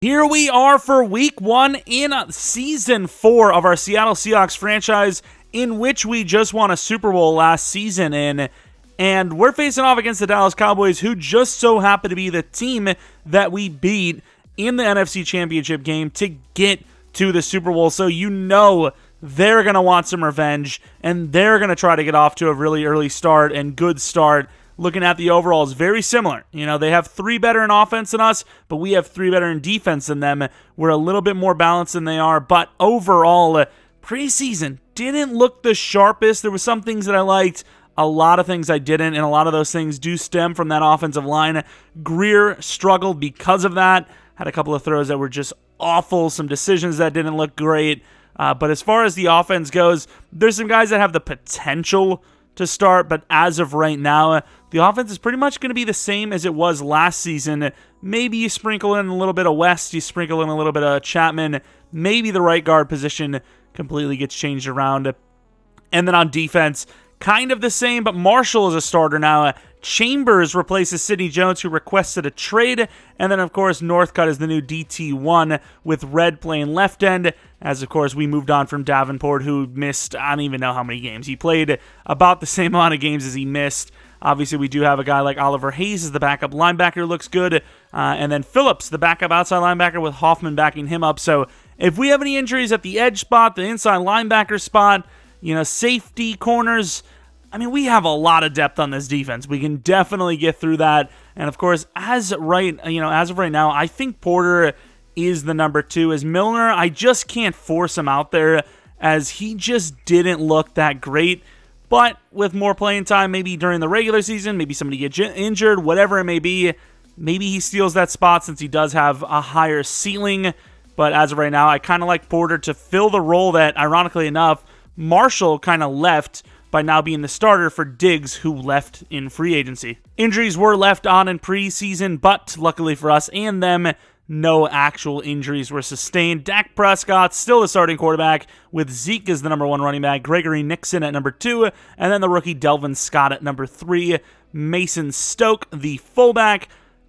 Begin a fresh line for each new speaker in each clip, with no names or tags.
Here we are for week 1 in season 4 of our Seattle Seahawks franchise, in which we just won a Super Bowl last season in. And we're facing off against the Dallas Cowboys, who just so happen to be the team that we beat in the NFC Championship game to get to the Super Bowl. So you know they're going to want some revenge, and they're going to try to get off to a really early start and good start. Looking at the overalls, very similar. You know, they have 3 better in offense than us, but we have 3 better in defense than them. We're a little bit more balanced than they are, but overall, preseason didn't look the sharpest. There were some things that I liked, a lot of things I didn't, and a lot of those things do stem from that offensive line. Greer struggled because of that. Had a couple of throws that were just awful, some decisions that didn't look great. But as far as the offense goes, there's some guys that have the potential to start, but as of right now, the offense is pretty much going to be the same as it was last season. Maybe you sprinkle in a little bit of West, you sprinkle in a little bit of Chapman, maybe the right guard position completely gets changed around. And then on defense, kind of the same, but Marshall is a starter now. Chambers replaces Sidney Jones, who requested a trade. And then, of course, Northcutt is the new DT1 with Red playing left end. As, of course, we moved on from Davenport, who missed, I don't even know how many games. He played about the same amount of games as he missed. Obviously, we do have a guy like Oliver Hayes as the backup linebacker, looks good. And then Phillips, the backup outside linebacker, with Hoffman backing him up. So if we have any injuries at the edge spot, the inside linebacker spot, you know, safety, corners, I mean, we have a lot of depth on this defense. We can definitely get through that. And of course, as of right now, I think Porter is the number 2. As Milner, I just can't force him out there, as he just didn't look that great. But with more playing time, maybe during the regular season, maybe somebody gets injured, whatever it may be, maybe he steals that spot since he does have a higher ceiling. But as of right now, I kind of like Porter to fill the role that, ironically enough, Marshall kind of left by now being the starter for Diggs, who left in free agency. Injuries were left on in preseason, but luckily for us and them, no actual injuries were sustained. Dak Prescott, still the starting quarterback, with Zeke as the number 1 running back, Gregory Nixon at number 2, and then the rookie Delvin Scott at number 3, Mason Stoke, the fullback,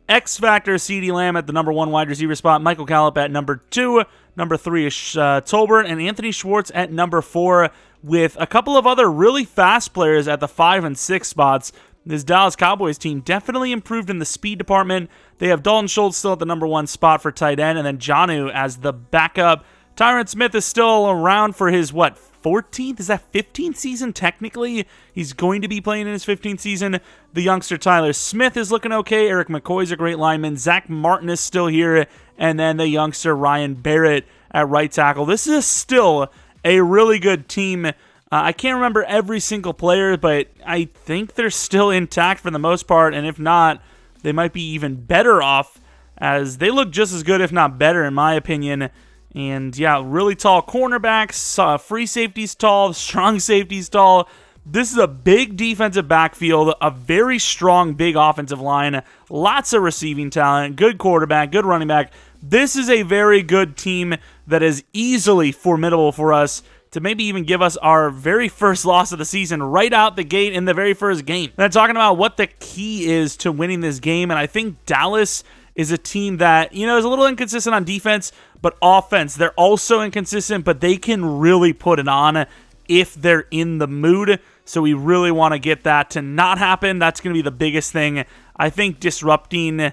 X-Factor CeeDee Lamb at the number 1 wide receiver spot, Michael Gallup at number 2, number 3 is Tolbert, and Anthony Schwartz at number 4, with a couple of other really fast players at the 5 and 6 spots. This Dallas Cowboys team definitely improved in the speed department. They have Dalton Schultz still at the number 1 spot for tight end, and then Jonnu as the backup. Tyron Smith is still around for his, 14th? Is that 15th season technically? He's going to be playing in his 15th season. The youngster Tyler Smith is looking okay. Eric McCoy's a great lineman. Zach Martin is still here. And then the youngster Ryan Barrett at right tackle. This is still a really good team. I can't remember every single player, but I think they're still intact for the most part, and if not, they might be even better off, as they look just as good, if not better, in my opinion. And yeah, really tall cornerbacks, free safeties tall, strong safeties tall. This is a big defensive backfield, a very strong, big offensive line, lots of receiving talent, good quarterback, good running back. This is a very good team that is easily formidable for us to maybe even give us our very first loss of the season right out the gate in the very first game. And I'm talking about what the key is to winning this game, and I think Dallas is a team that, you know, is a little inconsistent on defense, but offense, they're also inconsistent, but they can really put it on if they're in the mood. So we really want to get that to not happen. That's going to be the biggest thing. I think disrupting,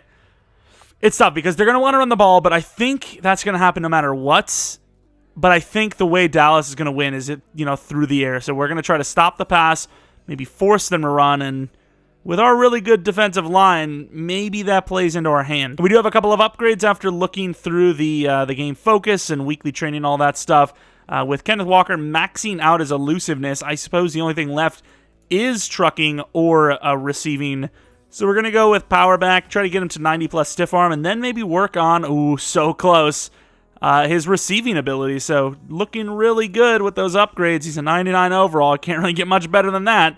it's tough because they're going to want to run the ball, but I think that's going to happen no matter what. But I think the way Dallas is going to win is through the air. So we're going to try to stop the pass, maybe force them to run, and with our really good defensive line, maybe that plays into our hand. We do have a couple of upgrades after looking through the game focus and weekly training, all that stuff. With Kenneth Walker maxing out his elusiveness, I suppose the only thing left is trucking or receiving. So we're going to go with power back, try to get him to 90 plus stiff arm, and then maybe work on, so close, his receiving ability. So looking really good with those upgrades. He's a 99 overall. Can't really get much better than that,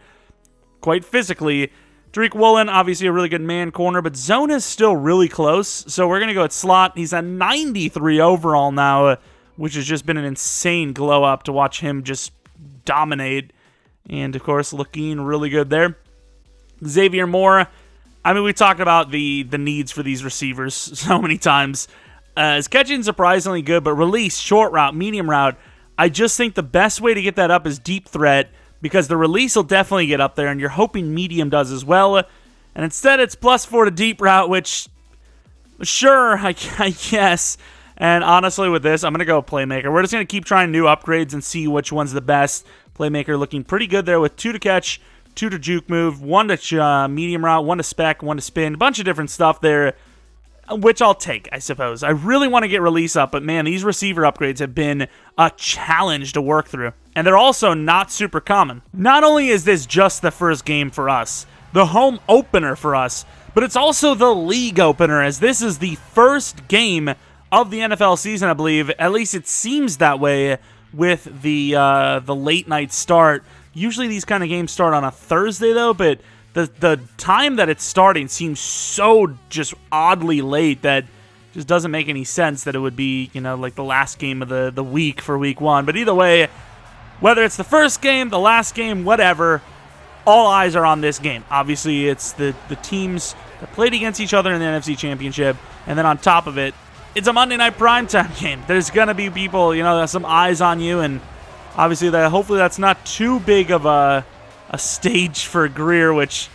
quite physically. Tariq Woolen, obviously a really good man corner, but zone is still really close. So we're going to go at slot. He's a 93 overall now, which has just been an insane glow up to watch him just dominate. And, of course, looking really good there. Xavier Moore, I mean, we talked about the needs for these receivers so many times. His catching surprisingly good, but release, short route, medium route, I just think the best way to get that up is deep threat, because the release will definitely get up there, and you're hoping medium does as well. And instead, it's +4 to deep route, which, sure, I guess. And honestly, with this, I'm going to go Playmaker. We're just going to keep trying new upgrades and see which one's the best. Playmaker looking pretty good there with 2 to catch, 2 to juke move, 1 to medium route, 1 to spec, 1 to spin. A bunch of different stuff there, which I'll take, I suppose. I really want to get release up, but man, these receiver upgrades have been a challenge to work through. And they're also not super common. Not only is this just the first game for us, the home opener for us, but it's also the league opener, as this is the first game of the NFL season, I believe. At least it seems that way with the late night start. Usually these kind of games start on a Thursday, though, but the time that it's starting seems so just oddly late that just doesn't make any sense that it would be, like the last game of the week for week 1. But either way, whether it's the first game, the last game, whatever, all eyes are on this game. Obviously, it's the teams that played against each other in the NFC Championship, and then on top of it, it's a Monday night primetime game. There's going to be people, some eyes on you, and obviously hopefully that's not too big of a stage for Greer, which,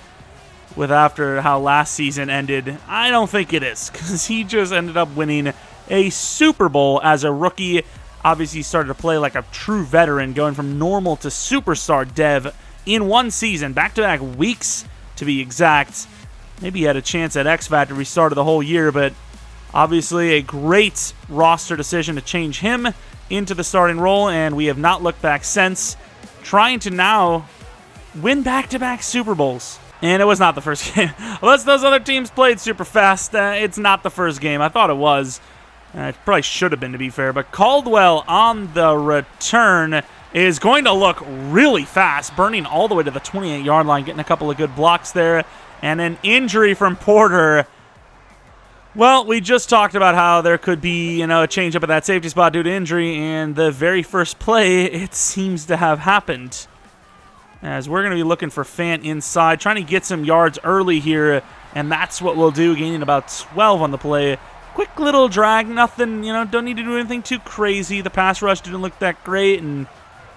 with after how last season ended, I don't think it is, because he just ended up winning a Super Bowl as a rookie. Obviously, he started to play like a true veteran, going from normal to superstar dev in one season, back-to-back weeks to be exact. Maybe he had a chance at X Factor. We started the whole year, but obviously a great roster decision to change him into the starting role, and we have not looked back since, trying to now win back-to-back Super Bowls. And it was not the first game. Unless those other teams played super fast, it's not the first game. I thought it was. It probably should have been, to be fair. But Caldwell on the return is going to look really fast, burning all the way to the 28-yard line, getting a couple of good blocks there. And an injury from Porter. Well, we just talked about how there could be, a change up at that safety spot due to injury, and the very first play, it seems to have happened. As we're going to be looking for Fant inside, trying to get some yards early here, and that's what we'll do, gaining about 12 on the play. Quick little drag, nothing, don't need to do anything too crazy. The pass rush didn't look that great, and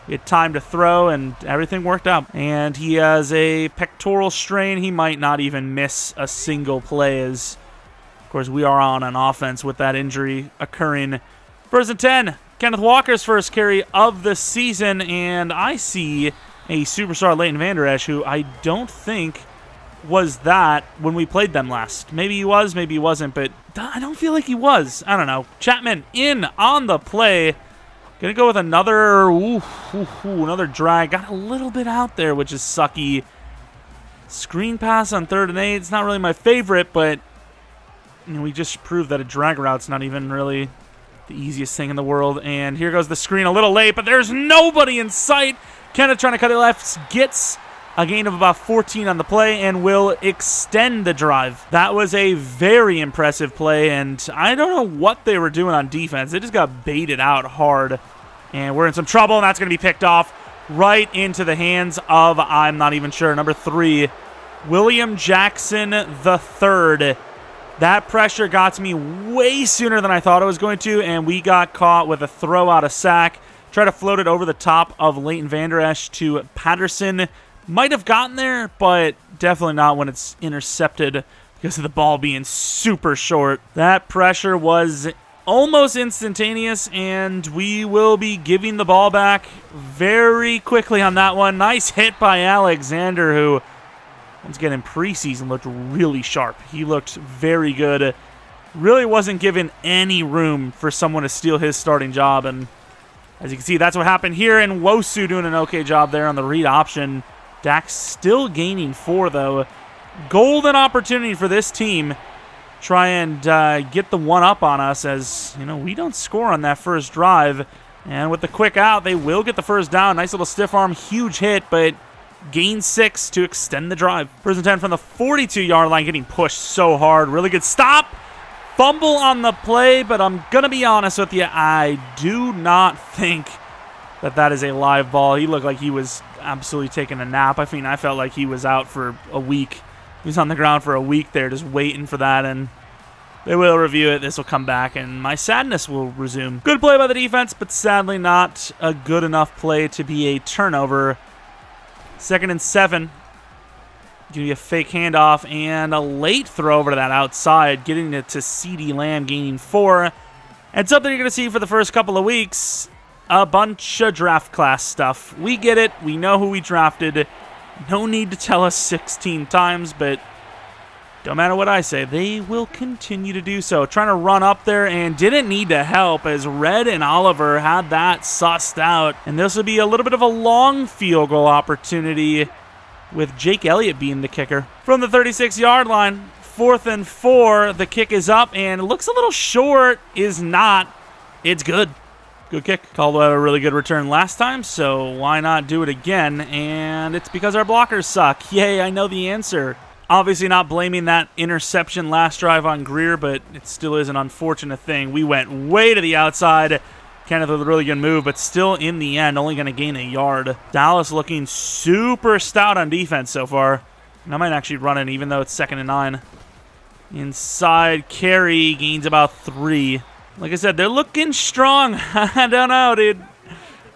we had time to throw, and everything worked out. And he has a pectoral strain. He might not even miss a single play, as, of course, we are on an offense with that injury occurring. 1st and 10, Kenneth Walker's first carry of the season, and I see a superstar Leighton Vander Esch, who I don't think was that when we played them last. Maybe he was, maybe he wasn't, but I don't feel like he was. I don't know. Chapman in on the play. Gonna go with another another drag. Got a little bit out there, which is sucky. Screen pass on 3rd and 8. It's not really my favorite, but we just proved that a drag route's not even really the easiest thing in the world. And here goes the screen a little late, but there's nobody in sight. Kenneth trying to cut it left, gets a gain of about 14 on the play and will extend the drive. That was a very impressive play, and I don't know what they were doing on defense. They just got baited out hard, and we're in some trouble, and that's going to be picked off right into the hands of, I'm not even sure, number 3, William Jackson III. That pressure got to me way sooner than I thought it was going to, and we got caught with a throw out of sack. Try to float it over the top of Leighton Vander Esch to Patterson. Might have gotten there, but definitely not when it's intercepted because of the ball being super short. That pressure was almost instantaneous, and we will be giving the ball back very quickly on that one. Nice hit by Alexander, who, once again, in preseason looked really sharp. He looked very good. Really wasn't given any room for someone to steal his starting job, and as you can see, that's what happened here, and Wosu doing an okay job there on the read option. Dak's still gaining 4, though. Golden opportunity for this team. Try and get the one up on us, as we don't score on that first drive. And with the quick out, they will get the first down. Nice little stiff arm, huge hit, but gain 6 to extend the drive. 1st and 10 from the 42-yard line, getting pushed so hard. Really good stop. Fumble on the play, but I'm going to be honest with you, I do not think that is a live ball. He looked like he was absolutely taking a nap. I mean, I felt like he was out for a week. He was on the ground for a week there just waiting for that, and They will review it. This will come back, and my sadness will resume. Good play by the defense, but sadly not a good enough play to be a turnover. 2nd and 7. Give you a fake handoff and a late throw over to that outside, getting it to CeeDee Lamb, gaining 4. And something you're going to see for the first couple of weeks, a bunch of draft class stuff. We get it. We know who we drafted. No need to tell us 16 times, but don't matter what I say, they will continue to do so. Trying to run up there and didn't need to help as Red and Oliver had that sussed out. And this will be a little bit of a long field goal opportunity with Jake Elliott being the kicker. From the 36-yard line, 4th and 4, the kick is up and it looks a little short. Is not. It's good. Good kick. Caldwell had a really good return last time, so why not do it again? And it's because our blockers suck. Yay, I know the answer. Obviously not blaming that interception last drive on Greer, but it still is an unfortunate thing. We went way to the outside. Kenneth with a really good move, but still in the end, only going to gain a yard. Dallas looking super stout on defense so far. And I might actually run it, even though it's 2nd and 9. Inside carry gains about 3. Like I said, they're looking strong. I don't know, dude.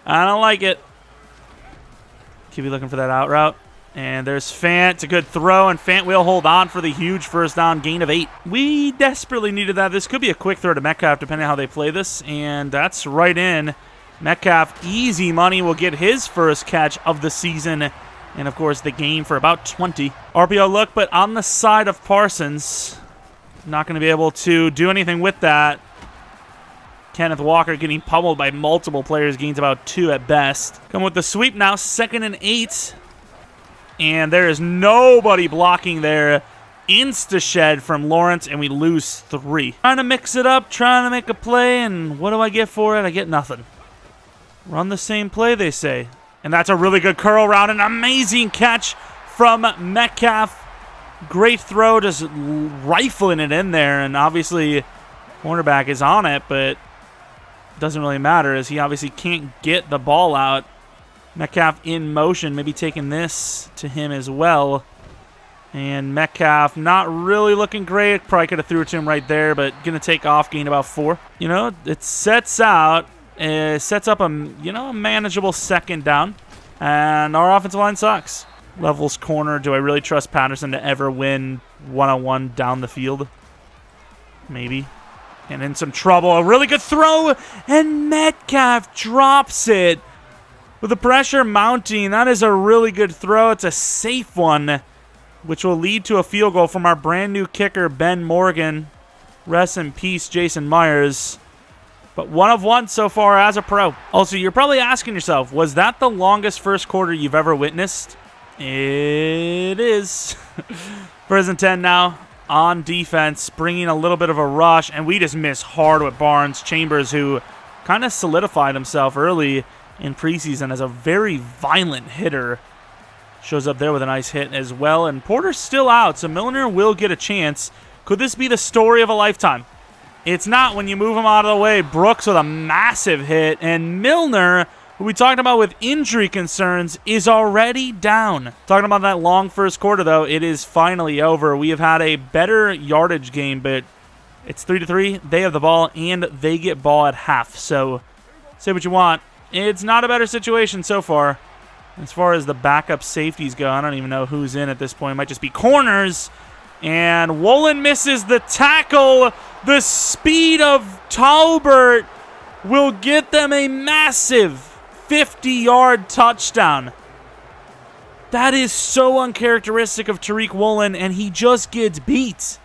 I don't like it. Keep looking for that out route. And there's Fant. It's a good throw, and Fant will hold on for the huge first down gain of 8. We desperately needed that. This could be a quick throw to Metcalf, depending on how they play this, and that's right in. Metcalf, easy money, will get his first catch of the season, and, of course, the game for about 20. RPO look, but on the side of Parsons. Not going to be able to do anything with that. Kenneth Walker getting pummeled by multiple players, gains about 2 at best. Come with the sweep now, 2nd and 8. And there is nobody blocking there. Insta-shed from Lawrence, and we lose 3. Trying to mix it up, trying to make a play, and what do I get for it? I get nothing. Run the same play, they say. And that's a really good curl route. An amazing catch from Metcalf. Great throw, just rifling it in there. And obviously, cornerback is on it, but it doesn't really matter as he obviously can't get the ball out. Metcalf in motion, maybe taking this to him as well. And Metcalf not really looking great. Probably could have threw it to him right there, but going to take off, gain about 4. You know, it sets up a manageable 2nd down. And our offensive line sucks. Levels corner. Do I really trust Patterson to ever win one-on-one down the field? Maybe. And in some trouble. A really good throw, and Metcalf drops it. With the pressure mounting, that is a really good throw. It's a safe one, which will lead to a field goal from our brand new kicker, Ben Morgan. Rest in peace, Jason Myers. But 1 of 1 so far as a pro. Also, you're probably asking yourself, was that the longest first quarter you've ever witnessed? It is. 1st and 10 now on defense, bringing a little bit of a rush, and we just miss hard with Barnes. Chambers, who kind of solidified himself early in preseason as a very violent hitter, shows up there with a nice hit as well. And Porter's still out, so Milner will get a chance. Could this be the story of a lifetime? It's not when you move him out of the way. Brooks with a massive hit, and Milner, who we talked about with injury concerns, is already down. Talking about that long first quarter, though, it is finally over. We have had a better yardage game, but it's 3-3. They have the ball, and they get ball at half. So say what you want. It's not a better situation so far. As far as the backup safeties go, I don't even know who's in at this point. It might just be corners. And Woolen misses the tackle. The speed of Talbert will get them a massive 50-yard touchdown. That is so uncharacteristic of Tariq Woolen, and he just gets beat.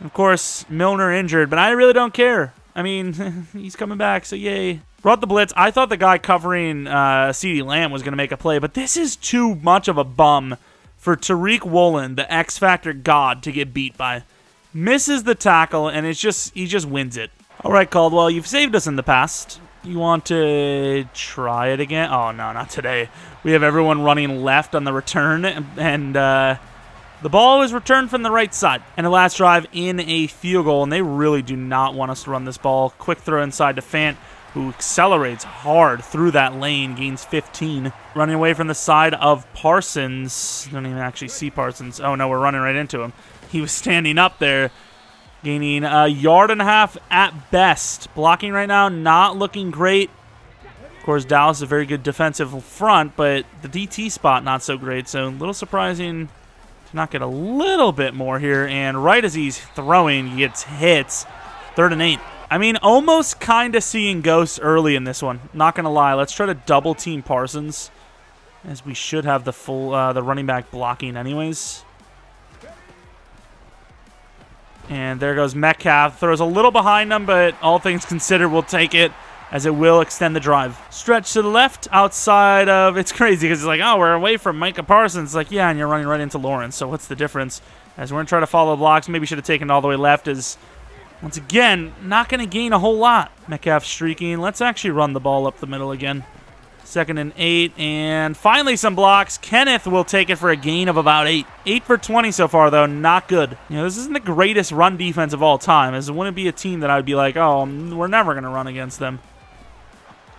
Of course, Milner injured, but I really don't care. I mean, he's coming back, so yay. Brought the blitz. I thought the guy covering CeeDee Lamb was going to make a play, but this is too much of a bum for Tariq Woolen, the X-Factor god, to get beat by. Misses the tackle, and he just wins it. All right, Caldwell, you've saved us in the past. You want to try it again? Oh, no, not today. We have everyone running left on the return, and the ball is returned from the right side. And the last drive in a field goal, and they really do not want us to run this ball. Quick throw inside to Fant, who accelerates hard through that lane, gains 15. Running away from the side of Parsons. Don't even actually see Parsons. Oh, no, we're running right into him. He was standing up there. Gaining a yard and a half at best. Blocking right now, not looking great. Of course, Dallas is a very good defensive front, but the DT spot not so great. So a little surprising to not get a little bit more here. And right as he's throwing, he gets hits. 3rd and 8. I mean, almost kind of seeing ghosts early in this one. Not going to lie. Let's try to double team Parsons, as we should have the full the running back blocking anyways. And there goes Metcalf. Throws a little behind him, but all things considered, we'll take it, as it will extend the drive. Stretch to the left outside of... It's crazy because it's like, oh, we're away from Micah Parsons. It's like, yeah, and you're running right into Lawrence. So what's the difference? As we're going to try to follow the blocks, maybe should have taken it all the way left, as... Once again, not going to gain a whole lot. Metcalf streaking. Let's actually run the ball up the middle again. 2nd and 8, and finally some blocks. Kenneth will take it for a gain of about 8. 8 for 20 so far, though. Not good. You know, this isn't the greatest run defense of all time, as it wouldn't be a team that I would be like, oh, we're never going to run against them.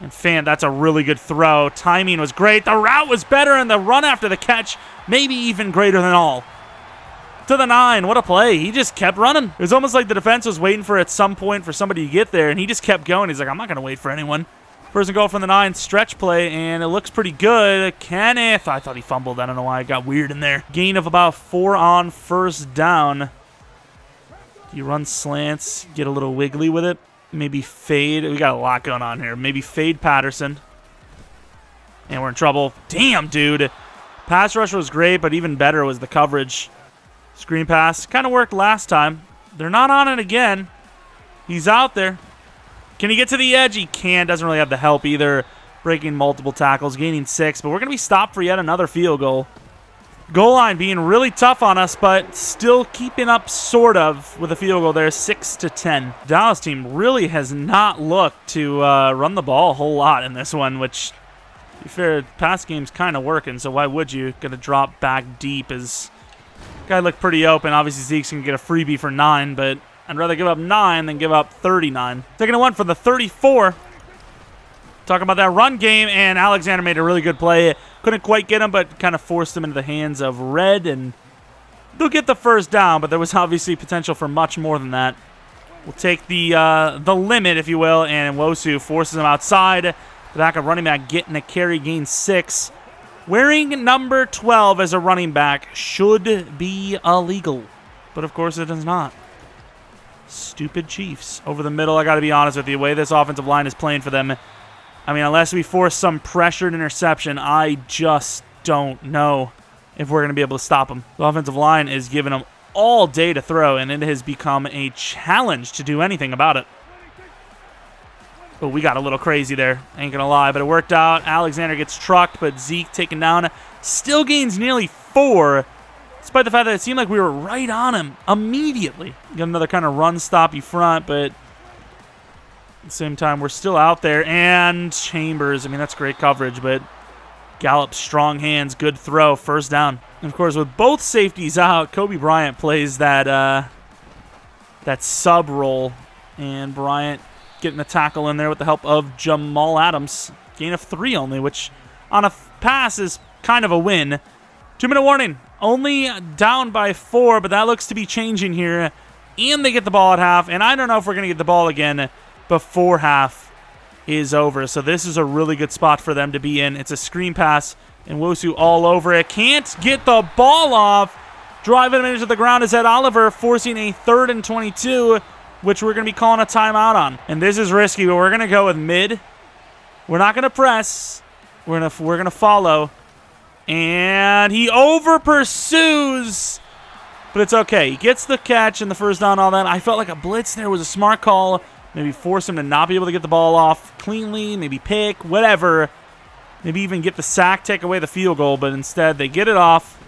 And that's a really good throw. Timing was great. The route was better, and the run after the catch maybe even greater than all. To the 9. What a play. He just kept running. It was almost like the defense was waiting for at some point for somebody to get there, and he just kept going. He's like, I'm not going to wait for anyone. First and goal from the 9. Stretch play, and it looks pretty good. Kenneth. I thought he fumbled. I don't know why it got weird in there. Gain of about 4 on 1st down. You run slants, get a little wiggly with it. Maybe fade. We got a lot going on here. Maybe fade Patterson. And we're in trouble. Damn, dude. Pass rush was great, but even better was the coverage. Screen pass. Kind of worked last time. They're not on it again. He's out there. Can he get to the edge? He can. Doesn't really have the help either. Breaking multiple tackles. Gaining 6. But we're going to be stopped for yet another field goal. Goal line being really tough on us, but still keeping up sort of with a field goal there. 6-10. Dallas team really has not looked to run the ball a whole lot in this one, which, to be fair, pass game's kind of working, so why would you? Going to drop back deep as... Guy looked pretty open. Obviously, Zeke's going to get a freebie for 9, but I'd rather give up 9 than give up 39. Taking a 1 for the 34. Talking about that run game, and Alexander made a really good play. Couldn't quite get him, but kind of forced him into the hands of Red, and they'll get the 1st down, but there was obviously potential for much more than that. We'll take the limit, if you will, and Nwosu forces him outside. The backup running back getting a carry, gain 6. Wearing number 12 as a running back should be illegal, but of course it is not. Stupid Chiefs. Over the middle, I got to be honest with you. The way this offensive line is playing for them, I mean, unless we force some pressured interception, I just don't know if we're going to be able to stop them. The offensive line is giving them all day to throw, and it has become a challenge to do anything about it. But we got a little crazy there, ain't gonna lie, but it worked out. Alexander gets trucked, but Zeke taken down. Still gains nearly 4, despite the fact that it seemed like we were right on him immediately. Got another kind of run stoppy front, but at the same time, we're still out there. And Chambers, I mean, that's great coverage, but Gallup, strong hands, good throw, 1st down. And of course, with both safeties out, Kobe Bryant plays that sub role, and Bryant getting the tackle in there with the help of Jamal Adams. Gain of 3 only, which on a pass is kind of a win. 2-minute warning. Only down by 4, but that looks to be changing here. And they get the ball at half, and I don't know if we're going to get the ball again before half is over. So this is a really good spot for them to be in. It's a screen pass, and Nwosu all over it. Can't get the ball off. Driving him into the ground is Ed Oliver, forcing a 3rd and 22, which we're going to be calling a timeout on. And this is risky, but we're going to go with mid. We're not going to press. We're going to follow. And he over-pursues, but it's okay. He gets the catch and the 1st down, all that. I felt like a blitz there was a smart call. Maybe force him to not be able to get the ball off cleanly, maybe pick, whatever. Maybe even get the sack, take away the field goal, but instead they get it off.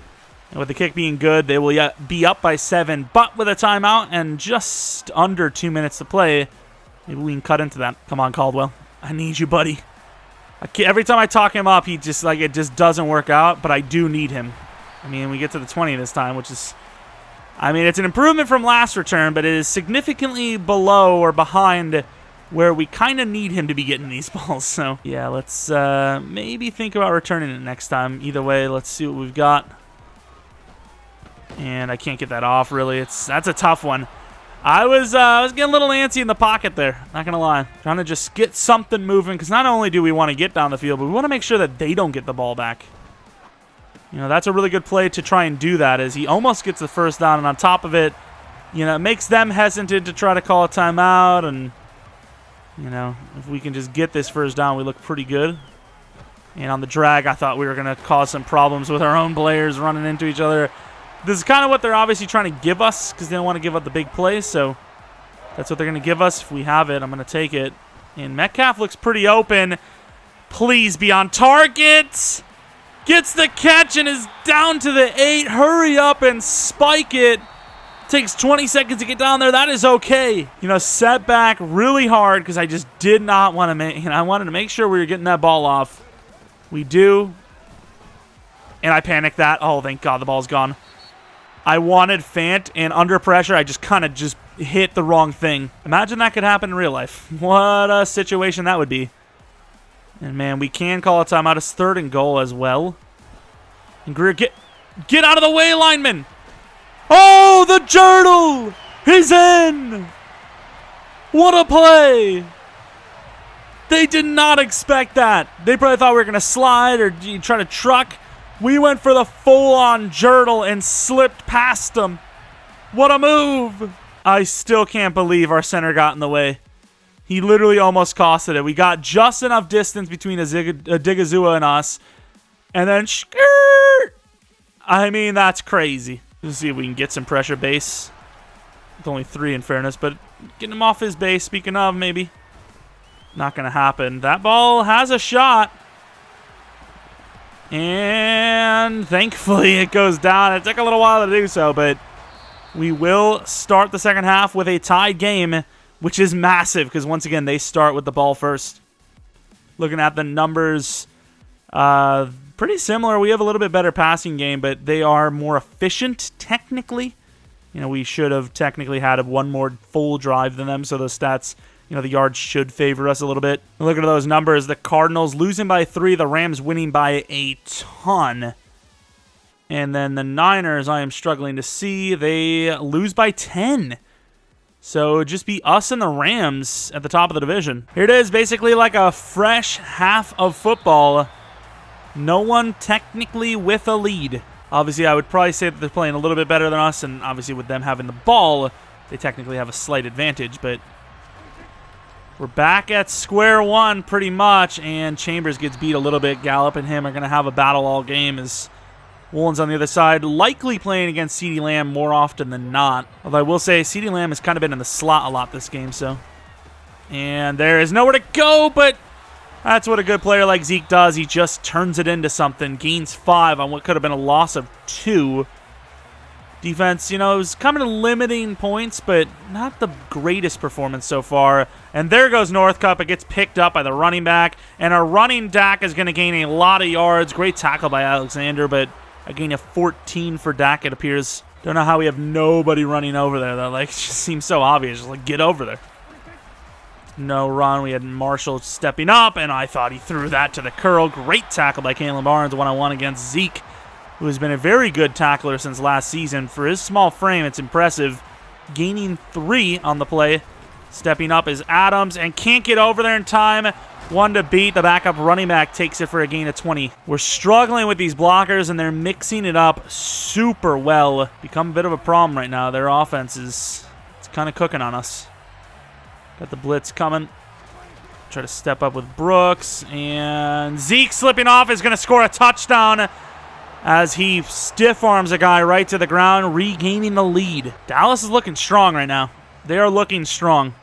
And with the kick being good, they will be up by 7, but with a timeout and just under 2 minutes to play, maybe we can cut into that. Come on, Caldwell. I need you, buddy. Every time I talk him up, it just doesn't work out, but I do need him. I mean, we get to the 20 this time, which is, I mean, it's an improvement from last return, but it is significantly below or behind where we kind of need him to be getting these balls. So, yeah, let's maybe think about returning it next time. Either way, let's see what we've got. And I can't get that off, really. That's a tough one. I was getting a little antsy in the pocket there. Not going to lie. Trying to just get something moving, because not only do we want to get down the field, but we want to make sure that they don't get the ball back. You know, that's a really good play to try and do that, as he almost gets the first down, and on top of it, you know, it makes them hesitant to try to call a timeout, and, you know, if we can just get this first down, we look pretty good. And on the drag, I thought we were going to cause some problems with our own players running into each other. This is kind of what they're obviously trying to give us, because they don't want to give up the big plays, so that's what they're going to give us. If we have it, I'm going to take it. And Metcalf looks pretty open. Please be on target. Gets the catch and is down to the 8. Hurry up and spike it. Takes 20 seconds to get down there. That is okay. You know, set back really hard because I just did not want to make, you know, I wanted to make sure we were getting that ball off. We do. And I panicked that. Oh, thank God the ball's gone. I wanted Fant, and under pressure, I just kind of just hit the wrong thing. Imagine that could happen in real life. What a situation that would be. And, man, we can call a timeout. It's 3rd and goal as well. And Greer, get out of the way, lineman. Oh, the journal. He's in. What a play. They did not expect that. They probably thought we were going to slide or try to truck. We went for the full-on journal and slipped past them. What a move. I still can't believe our center got in the way. He literally almost costed it. We got just enough distance between Digazua and us. And then, skirt! I mean, that's crazy. Let's see if we can get some pressure base. It's only 3 in fairness, but getting him off his base, speaking of, maybe. Not going to happen. That ball has a shot. And thankfully it goes down. It took a little while to do so, but we will start the second half with a tied game, which is massive because, once again, they start with the ball first. Looking at the numbers, pretty similar. We have a little bit better passing game, but they are more efficient technically. You know, we should have technically had one more full drive than them, so those stats, you know, the yards should favor us a little bit. Look at those numbers. The Cardinals losing by 3, the Rams winning by a ton. And then the Niners, I am struggling to see. They lose by 10. So it would just be us and the Rams at the top of the division. Here it is, basically like a fresh half of football. No one technically with a lead. Obviously, I would probably say that they're playing a little bit better than us, and obviously with them having the ball, they technically have a slight advantage, but we're back at square one pretty much, and Chambers gets beat a little bit. Gallup and him are going to have a battle all game as Woolen's on the other side, likely playing against CeeDee Lamb more often than not. Although I will say CeeDee Lamb has kind of been in the slot a lot this game, so. And there is nowhere to go, but that's what a good player like Zeke does. He just turns it into something. Gains 5 on what could have been a loss of 2. Defense, you know, it was kind of limiting points, but not the greatest performance so far. And there goes Northcutt. It gets picked up by the running back. And our running Dak is going to gain a lot of yards. Great tackle by Alexander, but a gain of 14 for Dak, it appears. Don't know how we have nobody running over there, though. Like, it just seems so obvious. Just like, get over there. No run. We had Marshall stepping up, and I thought he threw that to the curl. Great tackle by Kalen Barnes, one-on-one against Zeke, who has been a very good tackler since last season. For his small frame, it's impressive. Gaining 3 on the play. Stepping up is Adams, and can't get over there in time. 1 to beat. The backup running back takes it for a gain of 20. We're struggling with these blockers, and they're mixing it up super well. Become a bit of a problem right now. Their offense is kind of cooking on us. Got the blitz coming. Try to step up with Brooks, and Zeke slipping off is going to score a touchdown as he stiff arms a guy right to the ground, regaining the lead. Dallas is looking strong right now. They are looking strong.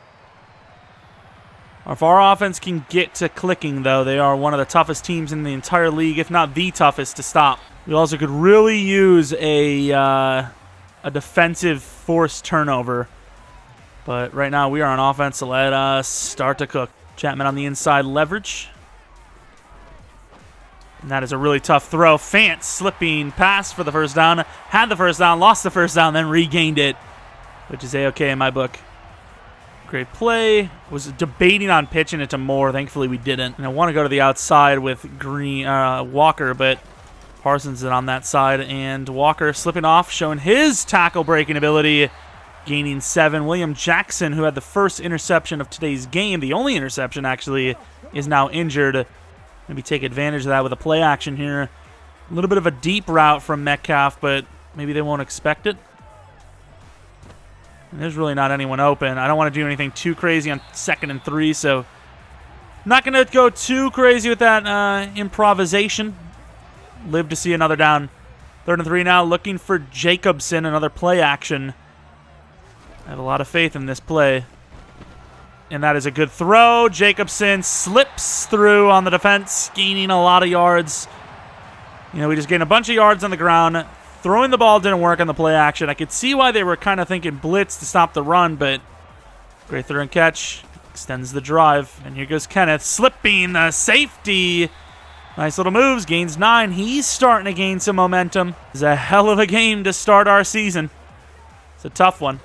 If our offense can get to clicking, though, they are one of the toughest teams in the entire league, if not the toughest to stop. We also could really use a defensive forced turnover. But right now we are on offense, so let us start to cook. Chapman on the inside leverage. And that is a really tough throw. Fant slipping pass for the first down. Had the first down, lost the first down, then regained it, which is A-okay in my book. Great play. Was debating on pitching it to Moore. Thankfully, we didn't. And I want to go to the outside with Walker, but Parsons is on that side. And Walker slipping off, showing his tackle breaking ability. gaining 7. William Jackson, who had the first interception of today's game, the only interception actually, is now injured. Maybe take advantage of that with a play action here. A little bit of a deep route from Metcalf, but maybe they won't expect it. And there's really not anyone open. I don't want to do anything too crazy on 2nd and 3, so not going to go too crazy with that improvisation. Live to see another down. 3rd and 3 now, looking for Jacobson, another play action. I have a lot of faith in this play. And that is a good throw. Jacobson slips through on the defense, gaining a lot of yards. You know, we just gained a bunch of yards on the ground. Throwing the ball didn't work on the play action. I could see why they were kind of thinking blitz to stop the run, but great throw and catch. Extends the drive. And here goes Kenneth, slipping the safety. Nice little moves, gains 9. He's starting to gain some momentum. It's a hell of a game to start our season. It's a tough one.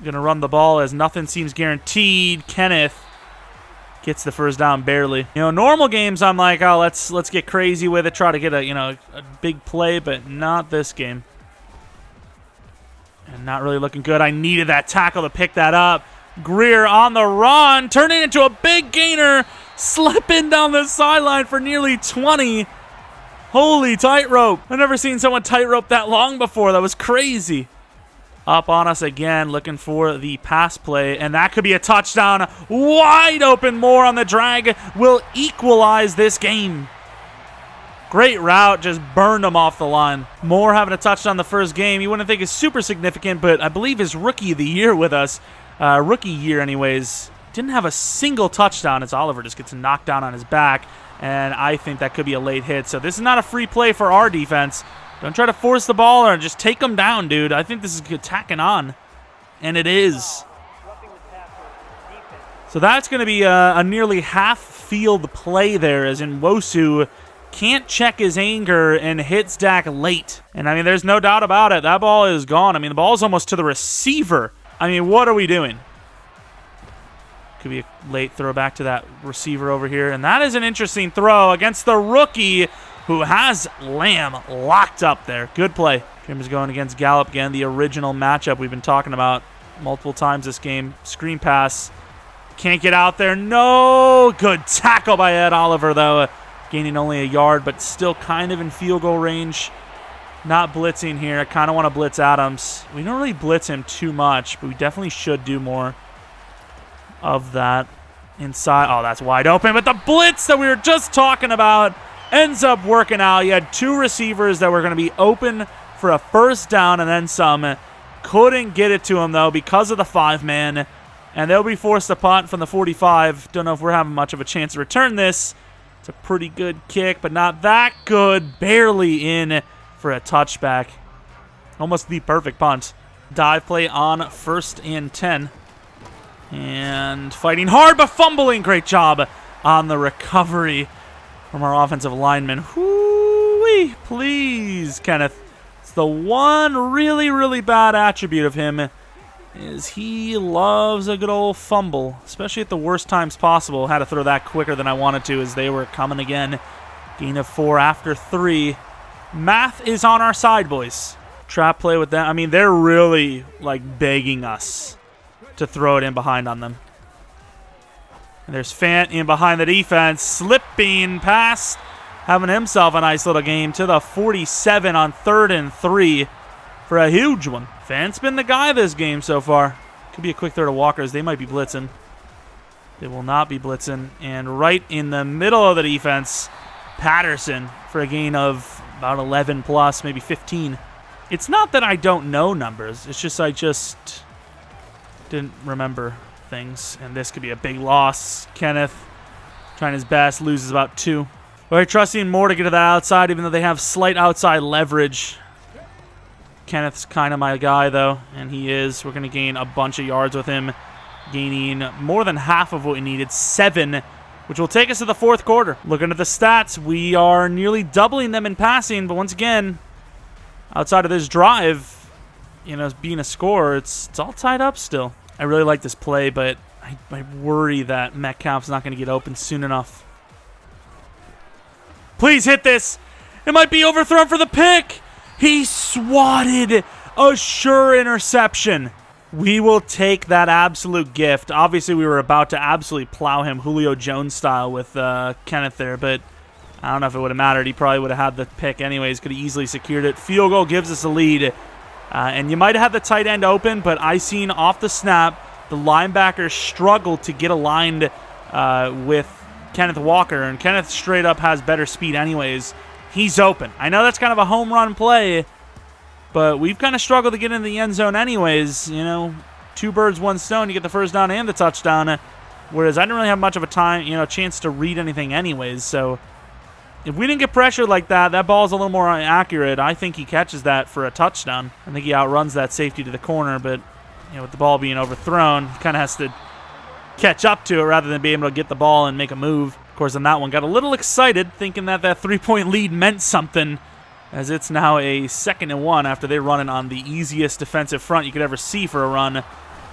Going to run the ball as nothing seems guaranteed. Kenneth gets the first down barely. You know, normal games I'm like, oh, let's get crazy with it, try to get a big play, but not this game. And not really looking good. I needed that tackle to pick that up. Greer on the run, turning into a big gainer, slipping down the sideline for nearly 20. Holy tightrope. I've never seen someone tightrope that long before. That was crazy. Up on us again, looking for the pass play, and that could be a touchdown. Wide open. Moore on the drag will equalize this game. Great route, just burned him off the line. Moore having a touchdown the first game. You wouldn't think is super significant, but I believe his rookie of the year with us, rookie year anyways, didn't have a single touchdown as Oliver just gets knocked down on his back, and I think that could be a late hit. So this is not a free play for our defense. Don't try to force the ball or just take them down, dude. I think this is attacking on. And it is. So that's going to be a nearly half-field play there, as in Nwosu can't check his anger and hits Dak late. And, I mean, there's no doubt about it. That ball is gone. I mean, the ball's almost to the receiver. I mean, what are we doing? Could be a late throw back to that receiver over here. And that is an interesting throw against the rookie, who has Lamb locked up there. Good play. Jim is going against Gallup again, the original matchup we've been talking about multiple times this game. Screen pass. Can't get out there. No. Good tackle by Ed Oliver, though. Gaining only a yard, but still kind of in field goal range. Not blitzing here. I kind of want to blitz Adams. We don't really blitz him too much, but we definitely should do more of that. Inside. Oh, that's wide open. But the blitz that we were just talking about ends up working out. You had 2 receivers that were going to be open for a first down and then some. Couldn't get it to him, though, because of the 5-man. And they'll be forced to punt from the 45. Don't know if we're having much of a chance to return this. It's a pretty good kick, but not that good. Barely in for a touchback. Almost the perfect punt. Dive play on 1st and 10. And fighting hard, but fumbling. Great job on the recovery from our offensive lineman. Whoo-wee, please, Kenneth. It's the one really, really bad attribute of him is he loves a good old fumble, especially at the worst times possible. Had to throw that quicker than I wanted to as they were coming again. Gain of 4 after 3. Math is on our side, boys. Trap play with them. I mean, they're really, like, begging us to throw it in behind on them. And there's Fant in behind the defense, slipping past, having himself a nice little game to the 47 on 3rd and 3 for a huge one. Fant's been the guy this game so far. Could be a quick throw to Walkers. They might be blitzing. They will not be blitzing. And right in the middle of the defense, Patterson for a gain of about 11 plus, maybe 15. It's not that I don't know numbers. It's just I just didn't remember things, and this could be a big loss. Kenneth trying his best, loses about 2. We're trusting Moore to get to the outside, even though they have slight outside leverage. Kenneth's kind of my guy, though, and he is. We're going to gain a bunch of yards with him, gaining more than half of what we needed, 7, which will take us to the 4th quarter. Looking at the stats, we are nearly doubling them in passing, but once again, outside of this drive, being a scorer, it's all tied up still. I really like this play, but I worry that Metcalf's not going to get open soon enough. Please hit this. It might be overthrown for the pick. He swatted a sure interception. We will take that absolute gift. Obviously, we were about to absolutely plow him Julio Jones style with Kenneth there, but I don't know if it would have mattered. He probably would have had the pick anyways. Could have easily secured it. Field goal gives us a lead. And you might have had the tight end open, but I seen off the snap, the linebacker struggled to get aligned with Kenneth Walker, and Kenneth straight up has better speed anyways. He's open. I know that's kind of a home run play, but we've kind of struggled to get into the end zone anyways. You know, 2 birds, 1 stone. You get the first down and the touchdown, whereas I didn't really have much of a chance to read anything anyways. So if we didn't get pressured like that, that ball's a little more accurate. I think he catches that for a touchdown. I think he outruns that safety to the corner, but with the ball being overthrown, he kind of has to catch up to it rather than be able to get the ball and make a move. Of course, on that one, got a little excited thinking that 3-point lead meant something, as it's now a 2nd and 1 after they're running on the easiest defensive front you could ever see for a run.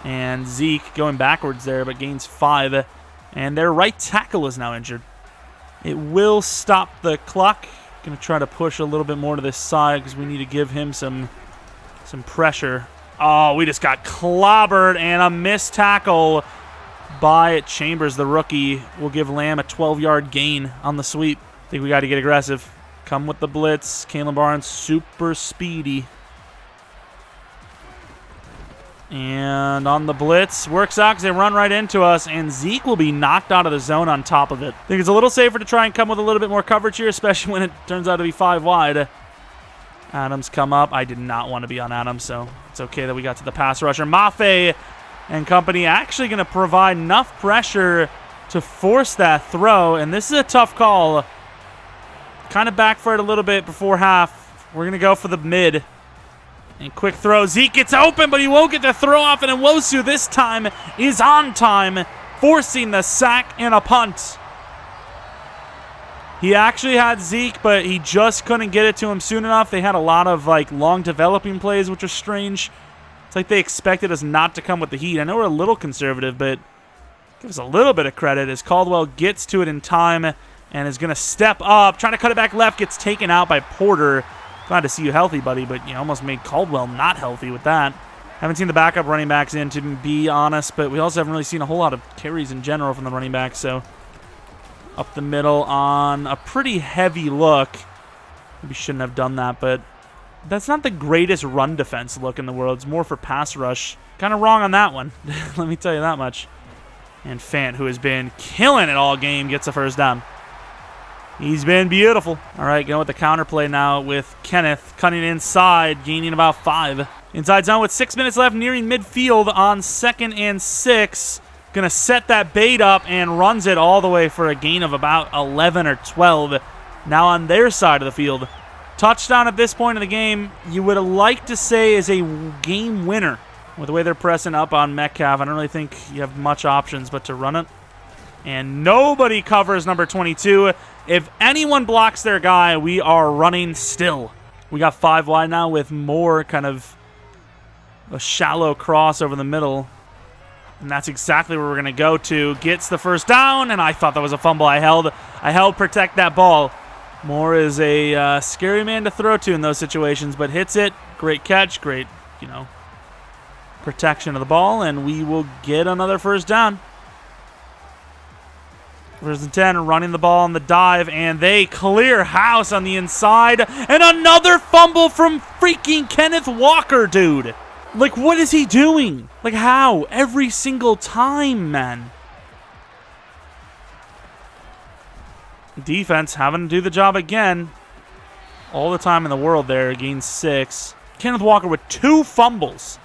And Zeke going backwards there, but gains 5. And their right tackle is now injured. It will stop the clock. Going to try to push a little bit more to this side because we need to give him some pressure. Oh, we just got clobbered, and a missed tackle by Chambers, the rookie. Will give Lamb a 12-yard gain on the sweep. I think we got to get aggressive. Come with the blitz. Kalen Barnes, super speedy. And on the blitz, works out because they run right into us, and Zeke will be knocked out of the zone on top of it. I think it's a little safer to try and come with a little bit more coverage here, especially when it turns out to be 5 wide. Adams come up. I did not want to be on Adams, so it's okay that we got to the pass rusher. Mafe and company actually going to provide enough pressure to force that throw, and this is a tough call. Kind of backfired a little bit before half. We're going to go for the mid. And quick throw. Zeke gets open, but he won't get the throw off, and Nwosu this time is on time, forcing the sack and a punt. He actually had Zeke, but he just couldn't get it to him soon enough. They had a lot of long developing plays, which was strange. It's like they expected us not to come with the heat. I know we're a little conservative, but give us a little bit of credit as Caldwell gets to it in time and is going to step up. Trying to cut it back left, gets taken out by Porter. Glad to see you healthy, buddy, but you almost made Caldwell not healthy with that. Haven't seen the backup running backs in, to be honest, but we also haven't really seen a whole lot of carries in general from the running backs, so up the middle on a pretty heavy look. Maybe shouldn't have done that, but that's not the greatest run defense look in the world. It's more for pass rush. Kind of wrong on that one, let me tell you that much. And Fant, who has been killing it all game, gets a first down. He's been beautiful. All right, going with the counter play now with Kenneth cutting inside, gaining about 5. Inside zone with 6 minutes left, nearing midfield on 2nd and 6. Going to set that bait up and runs it all the way for a gain of about 11 or 12. Now on their side of the field. Touchdown at this point in the game, you would like to say is a game winner. With the way they're pressing up on Metcalf, I don't really think you have much options but to run it. And nobody covers number 22. If anyone blocks their guy, we are running still. We got 5 wide now with more kind of a shallow cross over the middle. And that's exactly where we're going to go to. Gets the first down, and I thought that was a fumble. I held protect that ball. Moore is a scary man to throw to in those situations, but hits it. Great catch, great, protection of the ball, and we will get another first down. First and 10, running the ball on the dive, and they clear house on the inside. And another fumble from freaking Kenneth Walker, dude. Like, what is he doing? Like, how? Every single time, man. Defense having to do the job again. All the time in the world there, gains 6. Kenneth Walker with 2 fumbles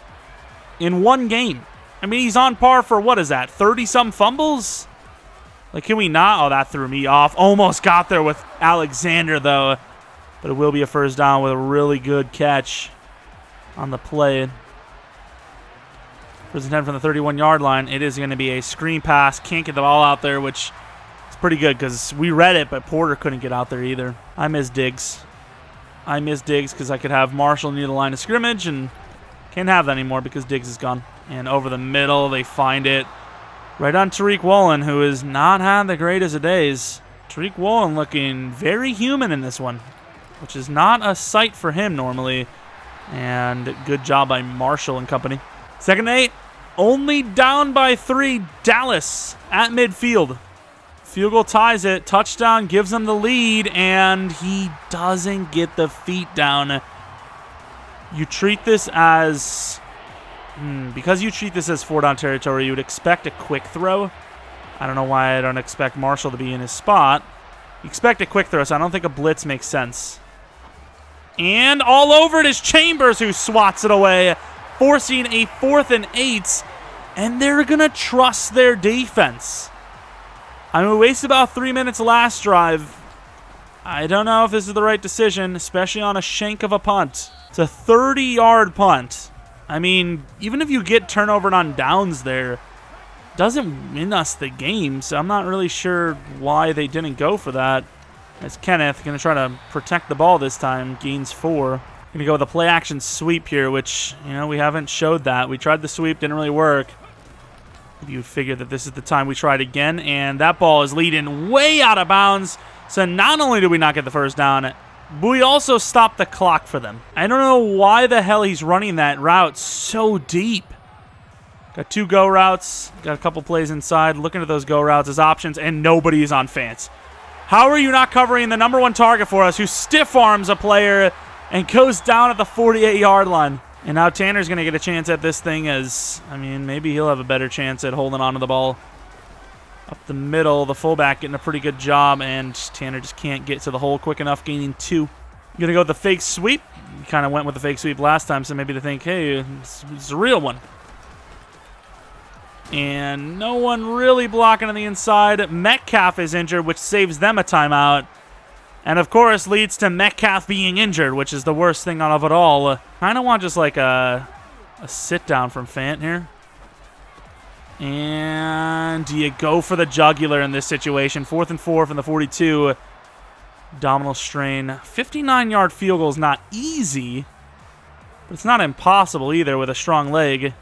in one game. I mean, he's on par for, what is that, 30-some fumbles? Like, can we not? Oh, that threw me off. Almost got there with Alexander, though. But it will be a first down with a really good catch on the play. First and 10 from the 31-yard line. It is going to be a screen pass. Can't get the ball out there, which is pretty good because we read it, but Porter couldn't get out there either. I miss Diggs. Because I could have Marshall near the line of scrimmage, and can't have that anymore because Diggs is gone. And over the middle, they find it. Right on Tariq Woolen, who has not had the greatest of days. Tariq Woolen looking very human in this one, which is not a sight for him normally. And good job by Marshall and company. 2nd and 8. Only down by 3. Dallas at midfield. Field goal ties it. Touchdown gives them the lead, and he doesn't get the feet down. You treat this as... because you treat this as 4-down territory, you would expect a quick throw. I don't know why I don't expect Marshall to be in his spot. You expect a quick throw, so I don't think a blitz makes sense. And all over it is Chambers, who swats it away, forcing a 4th and 8. And they're going to trust their defense. I mean, we wasted about 3 minutes last drive. I don't know if this is the right decision, especially on a shank of a punt. It's a 30-yard punt. I mean, even if you get turnover on downs there, it doesn't win us the game, so I'm not really sure why they didn't go for that. As Kenneth going to try to protect the ball this time, gains 4. Going to go with a play-action sweep here, which, you know, we haven't showed that. We tried the sweep, didn't really work. You figure that this is the time we tried again, and that ball is leading way out of bounds. So not only did we not get the first down, but we also stopped the clock for them. I don't know why the hell he's running that route so deep. Got 2 go routes, got a couple plays inside, looking at those go routes as options, and nobody is on Fance. How are you not covering the #1 target for us, who stiff arms a player and goes down at the 48-yard line? And now Tanner's going to get a chance at this thing as, I mean, maybe he'll have a better chance at holding on to the ball. Up the middle, the fullback getting a pretty good job, and Tanner just can't get to the hole quick enough, gaining 2. Going to go with the fake sweep. Kind of went with the fake sweep last time, so maybe to think, hey, it's a real one. And no one really blocking on the inside. Metcalf is injured, which saves them a timeout. And, of course, leads to Metcalf being injured, which is the worst thing of it all. Kind of want just like a sit-down from Fant here. And do you go for the jugular in this situation? 4th and 4 from the 42. Abdominal strain. 59-yard field goal is not easy, but it's not impossible either with a strong leg.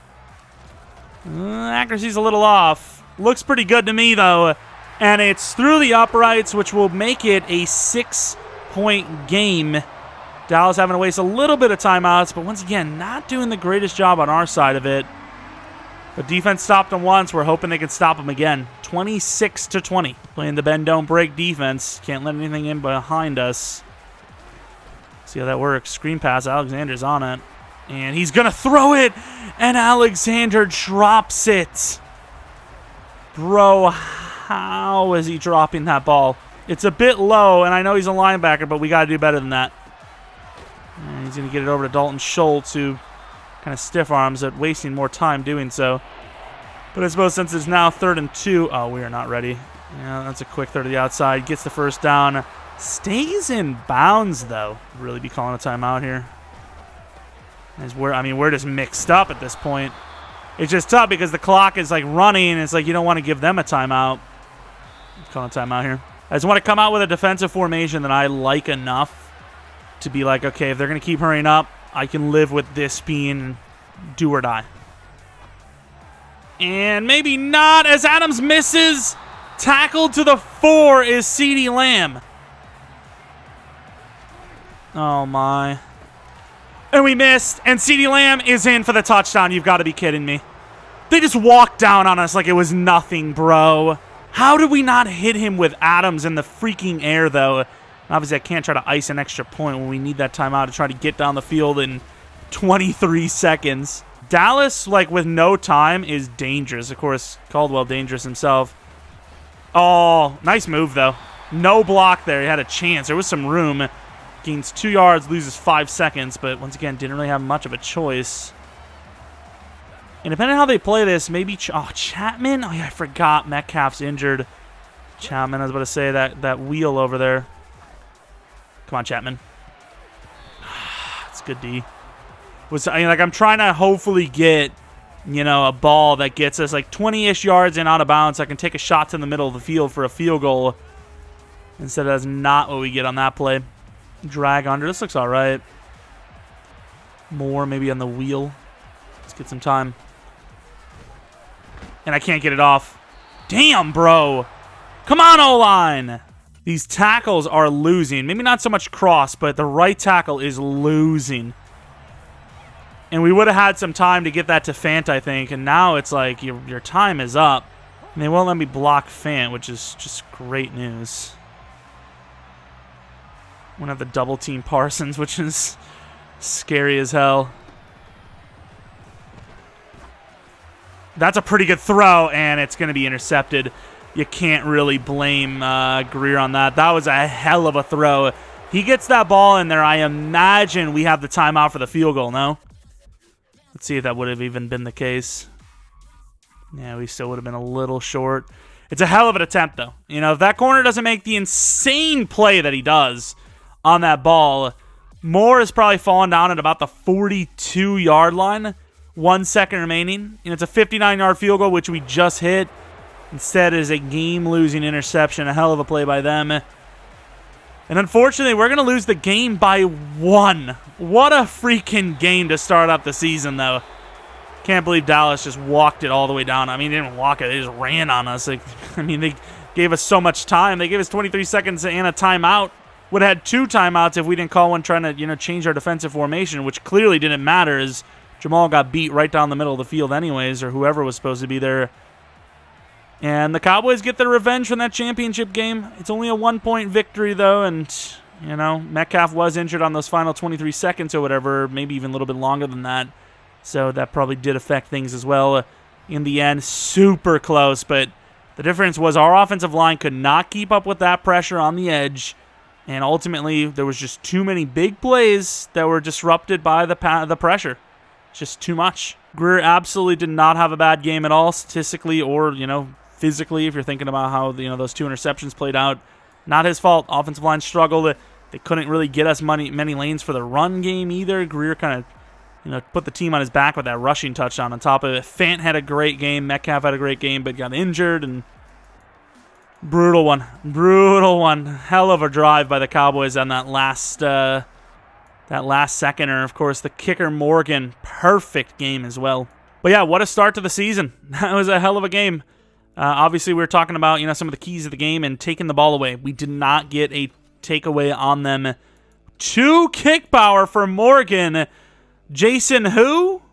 Accuracy's a little off. Looks pretty good to me, though. And it's through the uprights, which will make it a 6-point game. Dallas having to waste a little bit of timeouts, but once again, not doing the greatest job on our side of it. But defense stopped them once. We're hoping they can stop them again. 26-20. Playing the bend, don't break defense. Can't let anything in behind us. See how that works. Screen pass. Alexander's on it. And he's going to throw it. And Alexander drops it. Bro, how is he dropping that ball? It's a bit low, and I know he's a linebacker, but we got to do better than that. And he's going to get it over to Dalton Schultz, who kind of stiff arms it, wasting more time doing so. But I suppose since it's now 3rd and 2, oh, we are not ready. Yeah, that's a quick throw to the outside. Gets the first down. Stays in bounds, though. Really be calling a timeout here. We're just mixed up at this point. It's just tough because the clock is like running, and it's like you don't want to give them a timeout. Calling a timeout here. I just want to come out with a defensive formation that I like enough to be like, okay, if they're going to keep hurrying up, I can live with this being do or die. And maybe not, as Adams misses. Tackled to the 4 is CeeDee Lamb. Oh, my. And we missed, and CeeDee Lamb is in for the touchdown. You've got to be kidding me. They just walked down on us like it was nothing, bro. How did we not hit him with Adams in the freaking air, though? Obviously, I can't try to ice an extra point when we need that timeout to try to get down the field in 23 seconds. Dallas, like, with no time is dangerous. Of course, Caldwell dangerous himself. Oh, nice move, though. No block there. He had a chance. There was some room. Gains 2 yards, loses 5 seconds, but once again, didn't really have much of a choice. And depending on how they play this, maybe... Chapman? Oh, yeah, I forgot Metcalf's injured. Chapman, I was about to say that wheel over there. Come on, Chapman. That's good D. I'm trying to hopefully get, a ball that gets us like 20-ish yards and out of bounds so I can take a shot to the middle of the field for a field goal. Instead, that's not what we get on that play. Drag under. This looks all right. More maybe on the wheel. Let's get some time. And I can't get it off. Damn, bro. Come on, O-line. These tackles are losing. Maybe not so much cross, but the right tackle is losing. And we would have had some time to get that to Fant, I think. And now it's like your time is up. And they won't let me block Fant, which is just great news. I'm going to have the double team Parsons, which is scary as hell. That's a pretty good throw, and it's going to be intercepted. You can't really blame Greer on that. That was a hell of a throw. He gets that ball in there. I imagine we have the timeout for the field goal, no? Let's see if that would have even been the case. Yeah, we still would have been a little short. It's a hell of an attempt, though. You know, if that corner doesn't make the insane play that he does on that ball, Moore is probably falling down at about the 42-yard line. 1 second remaining. And it's a 59-yard field goal, which we just hit. Instead, it is a game-losing interception. A hell of a play by them. And unfortunately, we're going to lose the game by 1. What a freaking game to start up the season, though. Can't believe Dallas just walked it all the way down. I mean, they didn't walk it. They just ran on us. Like, I mean, they gave us so much time. They gave us 23 seconds and a timeout. Would have had 2 timeouts if we didn't call one trying to, change our defensive formation, which clearly didn't matter as Jamal got beat right down the middle of the field anyways, or whoever was supposed to be there. And the Cowboys get their revenge from that championship game. It's only a 1-point victory, though, and, Metcalf was injured on those final 23 seconds or whatever, maybe even a little bit longer than that. So that probably did affect things as well. In the end, super close, but the difference was our offensive line could not keep up with that pressure on the edge, and ultimately there was just too many big plays that were disrupted by the pressure. Just too much. Greer absolutely did not have a bad game at all, statistically or, physically, if you're thinking about how, those 2 interceptions played out. Not his fault. Offensive line struggled. They couldn't really get us many lanes for the run game either. Greer kind of, put the team on his back with that rushing touchdown on top of it. Fant had a great game. Metcalf had a great game, but got injured. And brutal one. Brutal one. Hell of a drive by the Cowboys on that last seconder. Of course, the kicker, Morgan, perfect game as well. But yeah, what a start to the season. That was a hell of a game. Obviously, we were talking about, some of the keys of the game and taking the ball away. We did not get a takeaway on them. 2 kick power for Morgan. Jason who?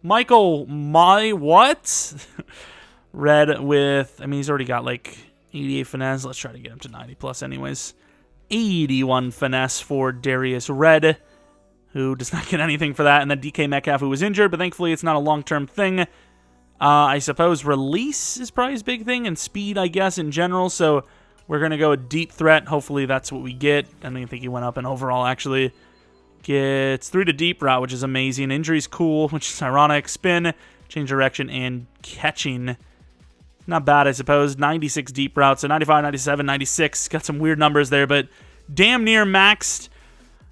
Michael what? Red with, he's already got like 88 finesse. Let's try to get him to 90 plus anyways. 81 finesse for Darius Red, who does not get anything for that. And then DK Metcalf, who was injured, but thankfully it's not a long-term thing. I suppose release is probably his big thing, and speed, I guess, in general. So we're going to go a deep threat. Hopefully that's what we get. I don't even think he went up in overall, actually. Gets 3 to deep route, which is amazing. Injury's cool, which is ironic. Spin, change direction, and catching. Not bad, I suppose. 96 deep route, so 95, 97, 96. Got some weird numbers there, but damn near maxed.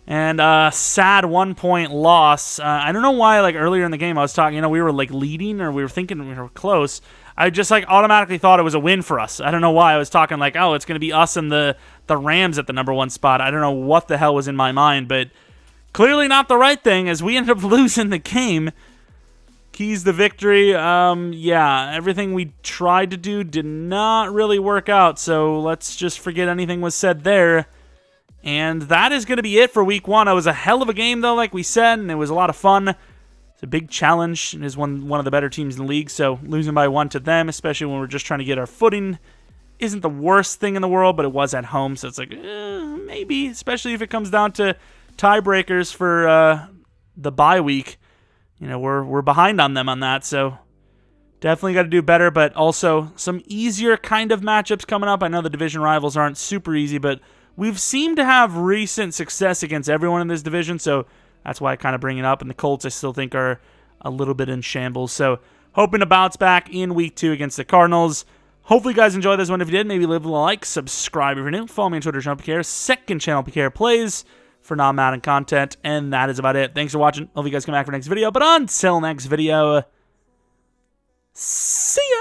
And sad 1-point loss. I don't know why, earlier in the game I was talking, we were, leading, or we were thinking we were close. I just, automatically thought it was a win for us. I don't know why. I was talking oh, it's going to be us and the Rams at the number 1 spot. I don't know what the hell was in my mind, but clearly not the right thing, as we ended up losing the game. Keys the victory. Yeah, everything we tried to do did not really work out, so let's just forget anything was said there. And that is going to be it for week 1. It was a hell of a game, though, like we said, and it was a lot of fun. It's a big challenge. It is one of the better teams in the league, so losing by 1 to them, especially when we're just trying to get our footing, isn't the worst thing in the world, but it was at home, so it's maybe, especially if it comes down to tiebreakers for the bye week. We're behind on them on that, so definitely got to do better, but also some easier kind of matchups coming up. I know the division rivals aren't super easy, but we've seemed to have recent success against everyone in this division, so that's why I kind of bring it up. And the Colts, I still think, are a little bit in shambles. So hoping to bounce back in week 2 against the Cardinals. Hopefully you guys enjoyed this one. If you did, maybe leave a like, subscribe if you're new. Follow me on Twitter, Jeromepkr. Second channel, Pkr Plays, for non-Madden content. And that is about it. Thanks for watching. Hope you guys come back for next video. But until next video, see ya!